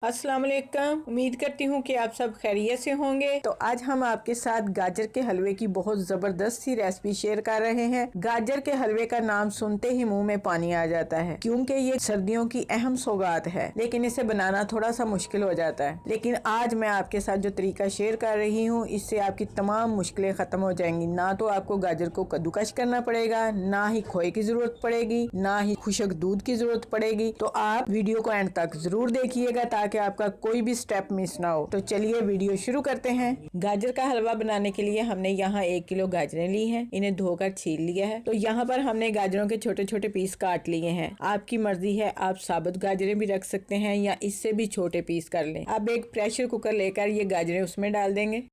अस्सलाम वालेकुम। उम्मीद करती हूँ कि आप सब खैरियत से होंगे। तो आज हम आपके साथ गाजर के हलवे की बहुत जबरदस्त सी रेसिपी शेयर कर रहे हैं। गाजर के हलवे का नाम सुनते ही मुंह में पानी आ जाता है, क्योंकि ये सर्दियों की अहम सौगात है, लेकिन इसे बनाना थोड़ा सा मुश्किल हो जाता है। लेकिन आज मैं आपके साथ जो तरीका शेयर कर रही हूँ, इससे आपकी तमाम मुश्किलें खत्म हो जाएंगी। ना तो आपको गाजर को कद्दूकश करना पड़ेगा, ना ही खोए की जरूरत पड़ेगी, ना ही खुशक दूध की जरूरत पड़ेगी। तो आप वीडियो को एंड तक जरूर देखिएगा ताकि आपका कोई भी स्टेप मिस ना हो। तो चलिए वीडियो शुरू करते हैं। गाजर का हलवा बनाने के लिए हमने यहाँ 1 किलो गाजरें ली हैं। इन्हें धोकर छील लिया है। तो यहाँ पर हमने गाजरों के छोटे छोटे पीस काट लिए हैं। आपकी मर्जी है, आप साबुत गाजरें भी रख सकते हैं या इससे भी छोटे पीस कर लें। अब एक प्रेशर कुकर लेकर ये गाजरें उसमें डाल देंगे।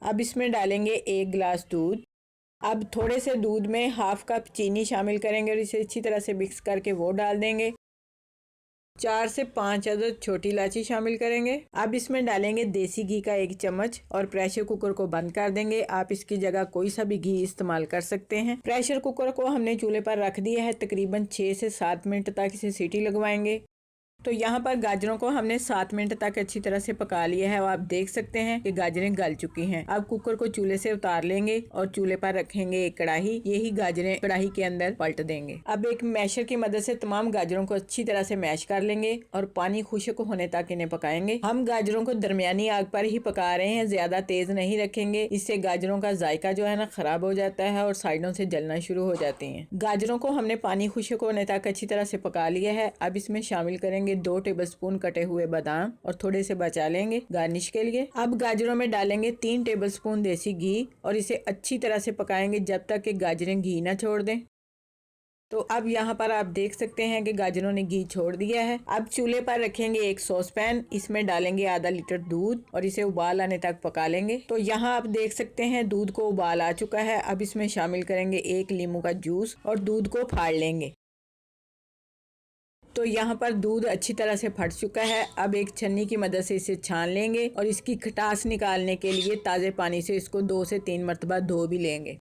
अब इसमें डालेंगे 1 गिलास दूध। अब थोड़े से दूध में हाफ कप चीनी शामिल करेंगे और इसे अच्छी तरह से मिक्स करके वो डाल देंगे। 4 से 5 अदद छोटी इलायची शामिल करेंगे। अब इसमें डालेंगे देसी घी का 1 चम्मच और प्रेशर कुकर को बंद कर देंगे। आप इसकी जगह कोई सा भी घी इस्तेमाल कर सकते हैं। प्रेशर कुकर को हमने चूल्हे पर रख दिया है। तकरीबन 6 से 7 मिनट तक इसे सीटी लगवाएंगे। तो यहाँ पर गाजरों को हमने 7 मिनट तक अच्छी तरह से पका लिया है और आप देख सकते हैं कि गाजरें गल चुकी हैं। अब कुकर को चूल्हे से उतार लेंगे और चूल्हे पर रखेंगे एक कढ़ाई। यही गाजरें कढ़ाई के अंदर पलट देंगे। अब एक मैशर की मदद से तमाम गाजरों को अच्छी तरह से मैश कर लेंगे और पानी खुश्क होने तक इन्हें पकाएंगे। हम गाजरों को दरमियानी आग पर ही पका रहे हैं, ज्यादा तेज नहीं रखेंगे, इससे गाजरों का जायका जो है ना खराब हो जाता है और साइडों से जलना शुरू हो जाती है। गाजरों को हमने पानी खुश्क होने तक अच्छी तरह से पका लिया है। अब इसमें शामिल करेंगे 2 टेबलस्पून कटे हुए बादाम और थोड़े से बचा लेंगे गार्निश के लिए। अब गाजरों में डालेंगे 3 टेबलस्पून देसी घी और इसे अच्छी तरह से पकाएंगे जब तक कि गाजरें घी ना छोड़ दें। तो अब यहाँ पर आप देख सकते हैं कि गाजरों ने घी छोड़ दिया है। अब चूल्हे पर रखेंगे एक सॉस पैन। इसमें डालेंगे आधा लीटर दूध और इसे उबाल आने तक पका लेंगे। तो यहाँ आप देख सकते हैं दूध को उबाल आ चुका है। अब इसमें शामिल करेंगे 1 नींबू का जूस और दूध को फाड़ लेंगे। तो यहाँ पर दूध अच्छी तरह से फट चुका है। अब एक छन्नी की मदद से इसे छान लेंगे और इसकी खटास निकालने के लिए ताज़े पानी से इसको 2 से 3 मरतबा धो भी लेंगे।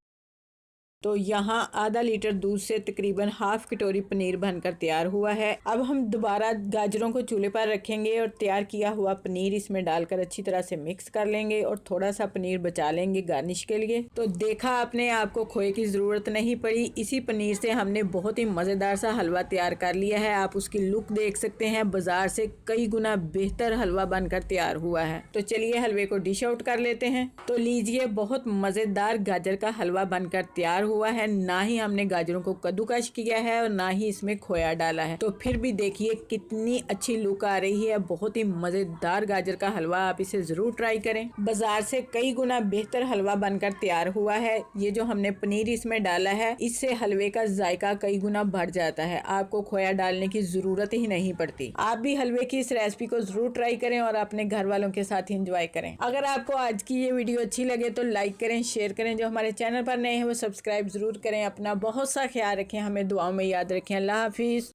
तो यहाँ आधा लीटर दूध से तकरीबन हाफ कटोरी पनीर बनकर तैयार हुआ है। अब हम दोबारा गाजरों को चूल्हे पर रखेंगे और तैयार किया हुआ पनीर इसमें डालकर अच्छी तरह से मिक्स कर लेंगे और थोड़ा सा पनीर बचा लेंगे गार्निश के लिए। तो देखा आपने, आपको खोए की ज़रूरत नहीं पड़ी। इसी पनीर से हमने बहुत ही मज़ेदार सा हलवा तैयार कर लिया है। आप उसकी लुक देख सकते हैं, बाजार से कई गुना बेहतर हलवा बनकर तैयार हुआ है। तो चलिए हलवे को डिश आउट कर लेते हैं। तो लीजिए, बहुत मज़ेदार गाजर का हलवा बनकर तैयार हुआ है। ना ही हमने गाजरों को कद्दूकश किया है और ना ही इसमें खोया डाला है। तो फिर भी देखिए कितनी अच्छी लुक आ रही है। बहुत ही मजेदार गाजर का हलवा, आप इसे जरूर ट्राई करें। बाजार से कई गुना बेहतर हलवा बनकर तैयार हुआ है। ये जो हमने पनीर इसमें डाला है, इससे हलवे का जायका कई गुना बढ़ जाता है। आपको खोया डालने की जरूरत ही नहीं पड़ती। आप भी हलवे की इस रेसिपी को जरूर ट्राई करें और अपने घर वालों के साथ एंजॉय करें। अगर आपको आज की ये वीडियो अच्छी लगे तो लाइक करें, शेयर करें। जो हमारे चैनल पर नए हैं वो सब्सक्राइब जरूर करें। अपना बहुत सा ख्याल रखें, हमें दुआओं में याद रखें। अल्लाह हाफिज।